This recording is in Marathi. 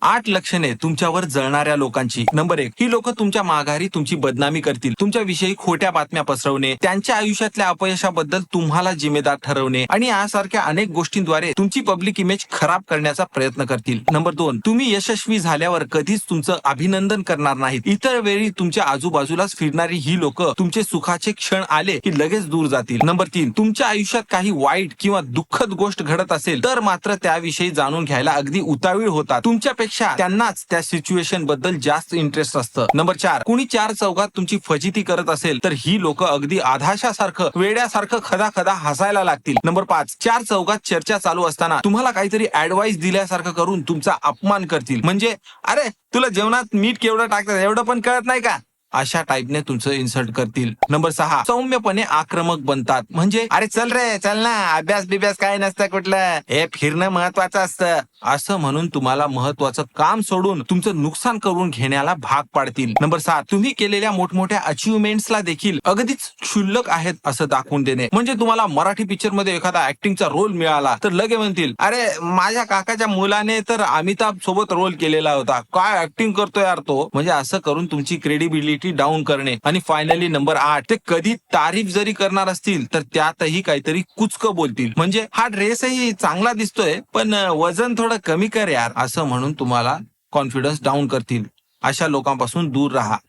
8 लक्षणे तुमच्यावर जळणाऱ्या लोकांची. नंबर 1, ही लोक तुमच्या माघारी तुमची बदनामी करतील, तुमच्याविषयी खोट्या बातम्या पसरवणे, त्यांच्या आयुष्यातल्या अपयशाबद्दल तुम्हाला जिम्मेदार ठरवणे आणि यासारख्या अनेक गोष्टींद्वारे तुमची पब्लिक इमेज खराब करण्याचा प्रयत्न करतील. नंबर 2, तुम्ही यशस्वी झाल्यावर कधीच तुमचं अभिनंदन करणार नाहीत. इतर वेळी तुमच्या आजूबाजूलाच फिरणारी ही लोक तुमचे सुखाचे क्षण आले की लगेच दूर जातील. नंबर 3, तुमच्या आयुष्यात काही वाईट किंवा दुःखद गोष्ट घडत असेल तर मात्र त्याविषयी जाणून घ्यायला अगदी उतावीळ होतात. तुमच्यापेक्षा त्यांनाच त्या सिच्युएशन बद्दल जास्त इंटरेस्ट असतं. नंबर 4, कुणी 4 चौघात तुमची फजिती करत असेल तर ही लोक अगदी आधाशासारखं वेड्यासारखं खदा खदा हसायला लागतील. नंबर 5, 4 चौघात चर्चा चालू असताना तुम्हाला काहीतरी ऍडवाइस दिल्यासारखं करून तुमचा अपमान करतील. म्हणजे अरे तुला जेवणात मीठ केवढं टाकतात एवढं पण कळत नाही का, अशा टाईपने तुमचं इन्सल्ट करतील. नंबर 6, सौम्यपणे आक्रमक बनतात. म्हणजे अरे चल रे चल ना, अभ्यास बिभ्यास काय नसतं कुठलं, हे फिरणं महत्वाचं असतं असं म्हणून तुम्हाला महत्वाचं काम सोडून तुमचं नुकसान करून घेण्याला भाग पाडतील. नंबर 7, तुम्ही केलेल्या मोठमोठ्या अचिव्हमेंट्सला देखील अगदीच क्षुल्लक आहेत असं दाखवून देणे. म्हणजे तुम्हाला मराठी पिक्चर मध्ये एखादा ऍक्टिंगचा रोल मिळाला तर लगे म्हणतील अरे माझ्या काकाच्या मुलाने तर अमिताभ सोबत रोल केलेला होता, काय ऍक्टिंग करतो यार तो. म्हणजे असं करून तुमची क्रेडिबिलिटी डाऊन करणे. आणि फायनली नंबर 8, ते कधी तारीफ जरी करणार असतील तर त्यातही काहीतरी कुचकं बोलतील. म्हणजे हा ड्रेसही चांगला दिसतोय पण वजन थोडं कमी कर यार असं म्हणून तुम्हाला कॉन्फिडन्स डाऊन करतील. अशा लोकांपासून दूर राहा.